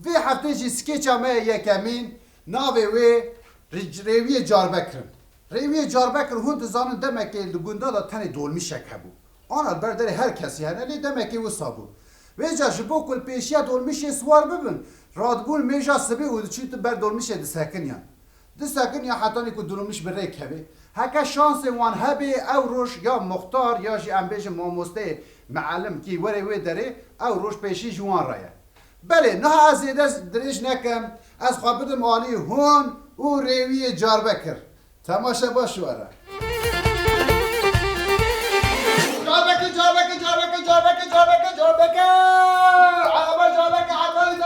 وی هفته جی سکیچ همه یکمین ناوی وی ریوی جاربکرم ریوی جاربکر هون دزانن دمکی لگونده دا تنی دولمی شکه بود آن برداری هر کسی هنه لی دمکی وسا بود ویجا جبو کل پیشیا دولمیش سوار ببین رادبول میجا سبی و چی تو بر دولمیش دسکن دسکن یا حتی نیکو دولمیش بره کبی هکا شانس وان هبی او روش یا مختار یا جی امبیج ماموسته معلم کی وری وی داره او روش پیشی جوان رایه بله نه از درش نکم از خوابت مالی هون او ریوی جاربکر تماشا باشواره جاربکر عربه جاربکر عطایی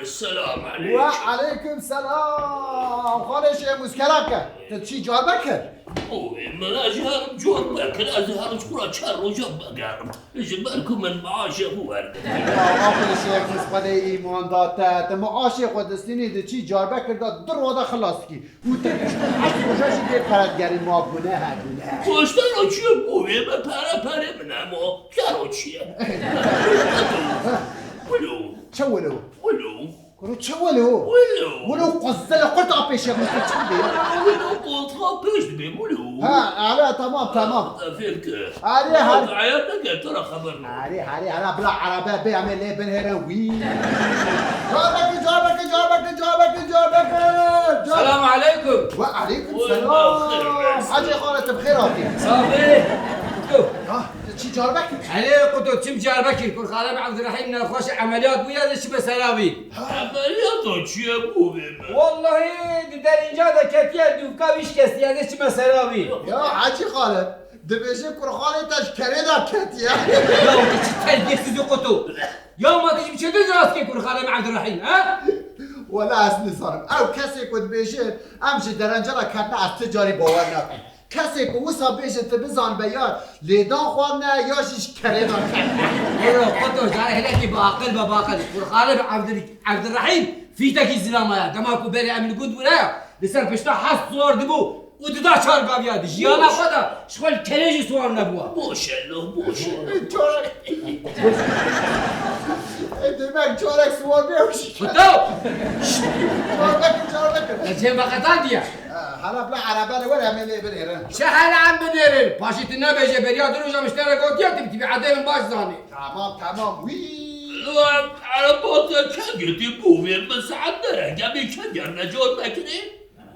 السلام عليكم وعليكم السلام خالش يا مسكرك تشي جاربكر من أزهر جور بكر أزهر شكرا شر وجب قارب جبركم من معاشه هو يا أخي شيخ مسخدي إيمان داتا معاشه خود سنين تشي جاربكر دا در ودا خلاصكي وتكش حق وجاش دي فرد گري ما گناه خوشتر چیه بوی به پره منم و کرو چیه ولو شو ولو كنت شو ولو ولو قزل قلت أبيش يا مسكين ولو قلت خبيش بي ولو ها على تمام فيك علي عيالك ترى خبرنا علي أنا بلا عربة بيعمل لي بن هيروي جابك السلام عليكم وعليكم السلام حاجة خالة بخير أخي صافي شي جاربك عليه قلتو تشم جاربكي كل خالد عبد الرحيم نخش عمليات ويا شي بسلاوي عمليات چیه بوی والله در اینجا دا کتیه دوکا ویش کسی از چی مسلاوي يا حاجي خالد دبيجي كل خالد تشكري دا كتيا يا ودي تلبس قلتو يا ما تجي بشي دراس كي كل خالد عبد الرحيم ها ولا أسني صارم أو كسي كنت بيجي أمشي درنجرة كتنا التجاري باورنا کسی که وسا بیشه تبزان بیار لیدان خوانه یاشش کردان ايوه قلتو جاري هلاكي باقل كل خالد عبد الرحيم في تاكي زلامه دماكو بري امن قد ولا لسر بشتا حس صور دبو وددا چار گاویاد جیانا خدا شغل کلیجی سوار نبوا باشه demek çorek suvar biyormuş. قلتو Çorek. نجيب بقطان ديا Hala bla arabana var hemen bir yere. شهر عم بنيرن باشيت النبي بريا دروجا مشترك قوتيا تبكي بعدين باش زاني Tamam. عربات چگتی بوی مساعد داره گمی چگر نجات بکنی؟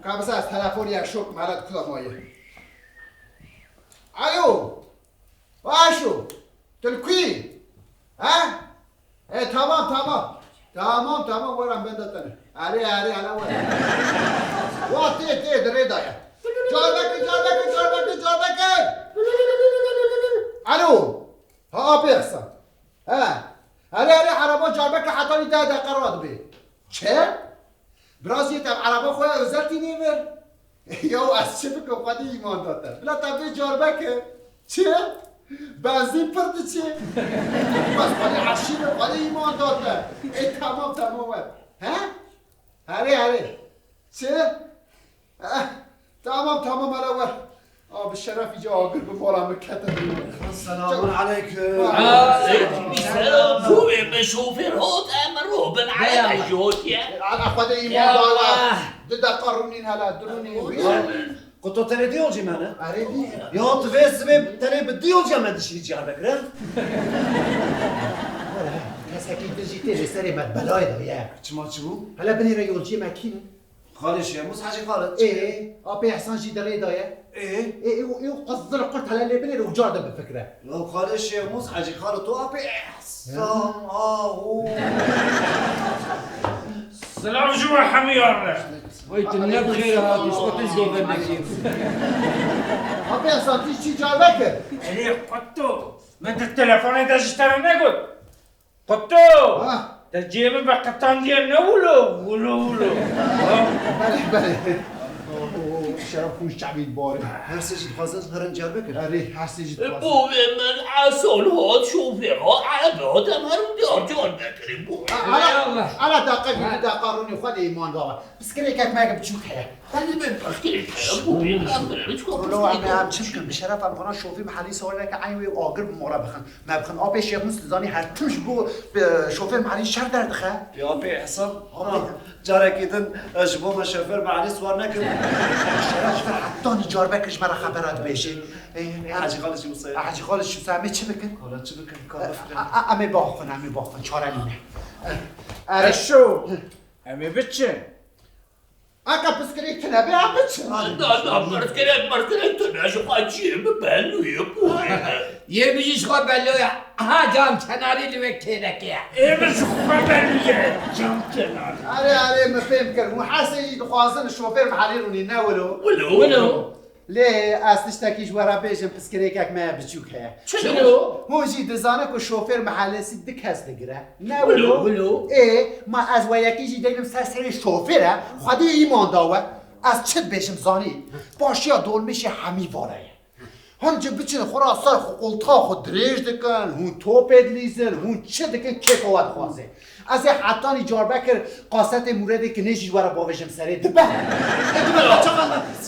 Kabısa az telefon yak şok marat kulamayı. Alo. Başu. Tülkü. Ha? Tamam. Tamam varam ben de tanı. Ali ala var. Vah te dredaya. Çorbak. Alo. Ha abi Hasan. Ha. Ali araba çorbak hatani da قرار بی. چه؟ براز یه تب عربا خواه ازلتی نیمر یا از چه بکن خواهده ایمان داده بلا تبه جاربکه چه؟ بنزین پرده چه؟ بس خواهده عشیب خواهده ایمان داده ای تمام ها؟ هره چه؟ تمام الور به شرف اینجا آگر بمارم بکتر السلام عليكم السلام بوی به شوفرهات امرو بالعربه جوتیه على خواهده ایمان داده ده قرونین هلا درونین قلتو ترى ديولجي معنا عربي يا طفي سبب ترى بديولجي ما دشي جابك راه كساكي تجي لسري ما بلاي ده يا تشماتشو هلا بني ريولجي ماكينه خالش يا موس حاجه خالد ايه ابي احسن جي دري ده يا ايه قصدر قلت على اللي بني وجار ده بالفكره لو خالش يا موس حاجه خالد تو ابي احسن سلام جمعة حميرنا ويت النب خير هاتي شو تزقوا بالنكيف ابي احسن تيجي جابك اللي قطو ما انت التلفون ده اشترى نقول قطو تجيب بقطان ديال ولو بله شرف الشعبي الباري هرسج خازن هرن جابك اري حسيج بوی من عسل هات شوفرها عربات امرو دیار جان بکنی بوی على دقيقة دقاروني خد إيمان دوا بس كريكك ما قبل شو كه ولی من بخیر بوی خبره لو هم چشم بشرف هم کنن شوفی محلی سوال که عین و آگر مورا بخن ما بخن آب شیخ مستزانی هر توش بو شوفی محلی شر درد خه یا به حساب جارکیدن جبو شوفر معلی سوار نکرد شرف حتی نجار بکش مرا خبرات بشه حاجی خالص شو سه حاجی خالص شو سامي چه بکن حالا چه بکن کار امی باخن چاره نینه شو امی بچه اگه پس کریک تنبی هم بچه نه مرد کرد تو نشو خواهی بلوی بوی یه بیشش خواه بلویا ها جام کناری لوه کنکیه ایمش خواه بلیه جام کنار اره مفهم کرد محاسی خوازن شوفر محلی رونی نه ولو ليه استشتكيش ورا بيجم بسكريكك ما بتشوك هي چلو هو جي دزانك وشوفير محل سيدك هست دقرا نا ولو ايه ما از وياكي جي دايلم سرسري شوفيره خدي ايمان داوه از چد بيشم زاني باشيا دول مشي حمي واريه هون بچن خورا سر قلطا خود دريج دكن هون توپد ليزن هون چه دكن كيف واد خوازه از حتی نجار بکر قاست مورد که نشیش ورا باوشم سره دبه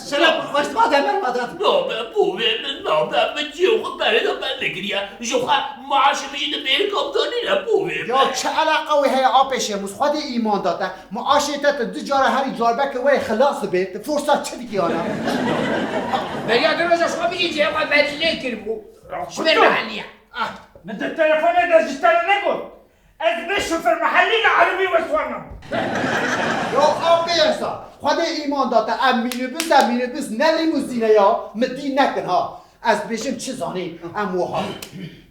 شراب خوش بعد من مدد نه بوی نه بچه خود برای دو من نگریه شو خواه معاش میشه بیر کمتانی نه بوی یا چه علاقه وی های آبشه موز خود ایمان داده معاشیتت دو جاره هری جار بکر وی خلاص بید فرصت چه دیگه آنم بریاد روزا شما بگی جه ما بلیه کربو شمیر محلیه من التليفون ده اشتري نقول از شوفر محلی عربی وسوانم یا آبیسا خود ایمان داده ام مینیبوس نه لیموزینه یا مدی نکن ها از بشم چه زانی اموها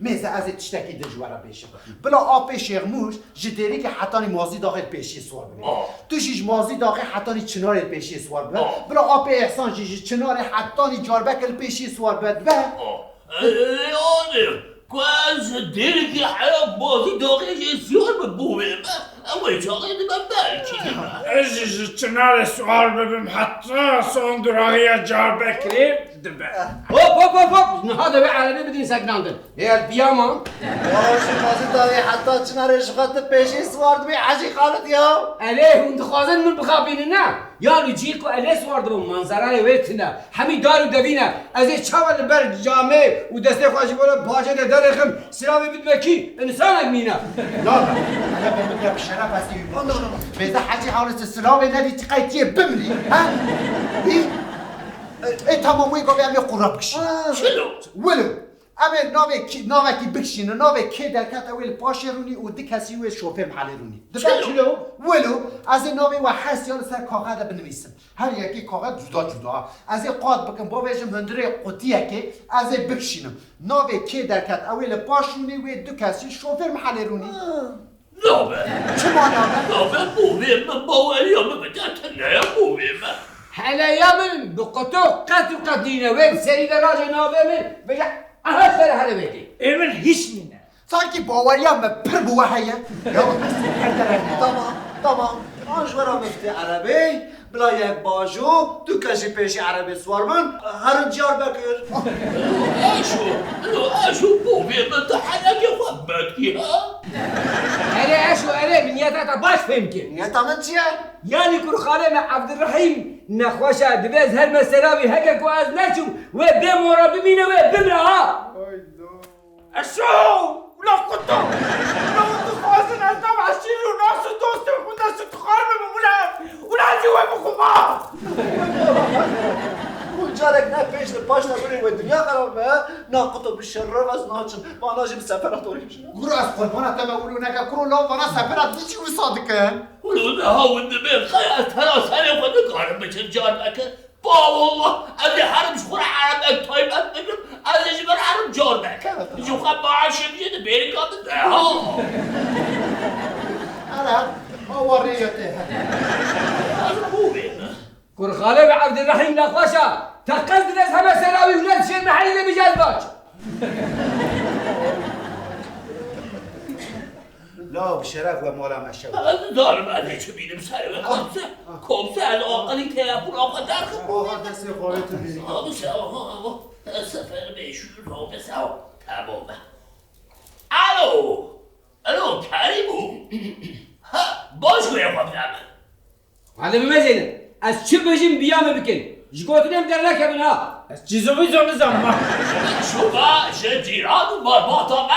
میزه از تشتکی دجوارا بشم بلا آب شیغموش جدیری که حتانی مازی داخل پیشی سوار ببین توشیش مازی داخل حتانی چنار پیشی سوار ببین بلا آب احسان جیش چنار حتانی جاربکل پیشی سوار ببین آنه كواز ديرك حياة بازي داخل سيار ببوي اول شاغل من بالكي از چنار سوال ببیم حتی سندراهی جار بکریم دبه هوب نهاده به عربی بدین سکناندن هي البياما واش مازی داری حتی چنارش خط پیشی سوارد بی حاجی خالد یا عليه وندخوازن من بخابيننا يالو جيكو عليه سوارد منظره ويتنا همي دارو دبينا ازي چاول بر جامع ودسته خواجي بولا باجه درخم سلامي بدمكي انسانك مينا لا انا بمدرب الشرف هستي بيزا حاجي حاولت السلامي ندي تقايتيه بملي ها ايه تمام ويقو بيعمل قرابكش شلو ولو اما ناوه کی بکشینه ناوه که در کت اویل پاشه رونی و دی کسی وی شوفر محله رونی چلو ولو از این ناوه و حسیان سر کاغذ بنویسم هر یکی کاغذ جدا از این قاد بکن با ویژم هندره قطیه که از این بکشینم ناوه که در کت اویل پاش رونی و دو کسی شوفر محله رونی نابه چه ما ناوه؟ نابه بوي من باوري ما بدأت يا بوي ما هلا يا من بقطو قد قدينا وين سري دراجة نابه من بجا اهل سر هلا بيتي ایمن هیچ نینه سانکی باوری هم پر بوه هیه تمام آنش ورا مفتی عربی بلا یک باجو دو کشی پیشی عربی سوار من هر جار بکر اشو بوي من تحياك يا خباتي ها هلا اشو هلا من ياتا باش فهمتي نیتا من چیه؟ يعني كل خالي مع عبد الرحيم نخوشا دباز هالمسلاوي هكا كواز نشو وبيم ورا بمينا وبمرا ها اشو ولا قطو لو انتو خوازن از دم عشير و ناس و دوست و ناس تخارب ولا جوا بخما اون جارک نه پیش نه پاش نبریم و دنیا خرابه نه قطو بشرر و از ناچن ما ناجم سفرات داریم گروه از قربانت هم اولو نگه کرو لا وانا سفرت دیچی و صادقه ولو هاو النبي خيال ترى سنة ودقار بشر جار بك با والله أنا حرم شخور عرب أكتايب أتنقل أنا جبر عرب جار بك شو خب معاشم جد بيري قابل ها أنا أوريته هذا هو بينا كل خالي عبد الرحيم نخوشا تقصد ناس همسلاوي ولاد شير محلي اللي بجذباش لا بشرف و مالا مشهور هذا ظالم عليه شو بينم سالم كوبسة على أقل تلفون أقل دارك واقعا دست خواهیتو بیزی بس سفر بيشون رو بس تمام الو كريمو ها هذا بمزينه از چه بجیم بیام بکن جگوتنیم در نکبین ها از چیزو نظام شما جدیران و مرباطا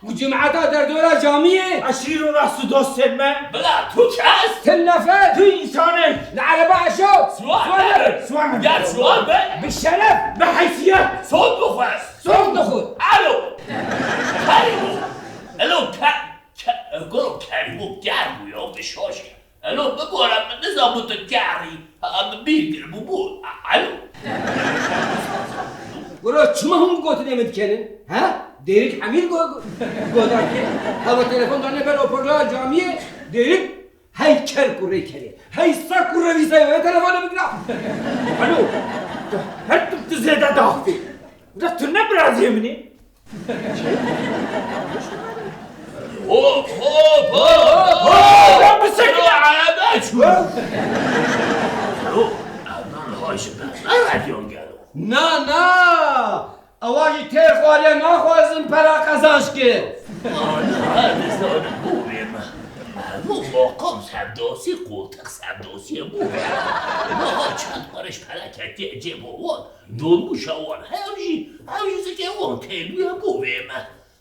و جمعتا در دوره جامعه عشیر و راست و دوست من بلا تو کس تل نفر تو انسانه لعربه عشو سوال در سوال به بالشرف به حیثیت صوت بخواست صوت دخول الو کریمو الو گرو کریمو گرمو یا بشاشه الو بگورم نظام تو گری بگیر بود الو برو چما هم گوتنیم ادکنن ها دیریک حمیل گودار که هوا تلفن دانه بر اپرلا جامعه دیریک هی کر کوری کری هی سر کوری ویسای و تلفن بگیرم الو هر تو زیده داختی ده تو نبرازی منی اوه بسکن الو من هاش من رادیون گلو نه اواجی تیر خواری نخوازم پرا قزاش که هذا زود بوبيم مو موقم سبدوسي قولتك سبدوسي بوبيم ما چند بارش پلکت جيبو دون مشاور هاوجي زكي وان تيلو يا بوبيم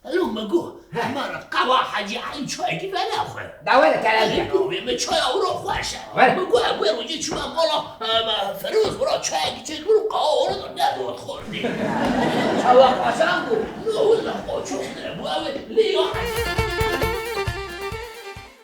الو مگو مرا قوا حاجي عين چای دي بلا خو داوله کلاجی بوبيم چای اورو خوشه ولی؟ مگو ابو وجه چما مالا فروز برا چای دي چه برو قاور ندور خوردي شوا قشنگو لا والله خوشو ابو ليه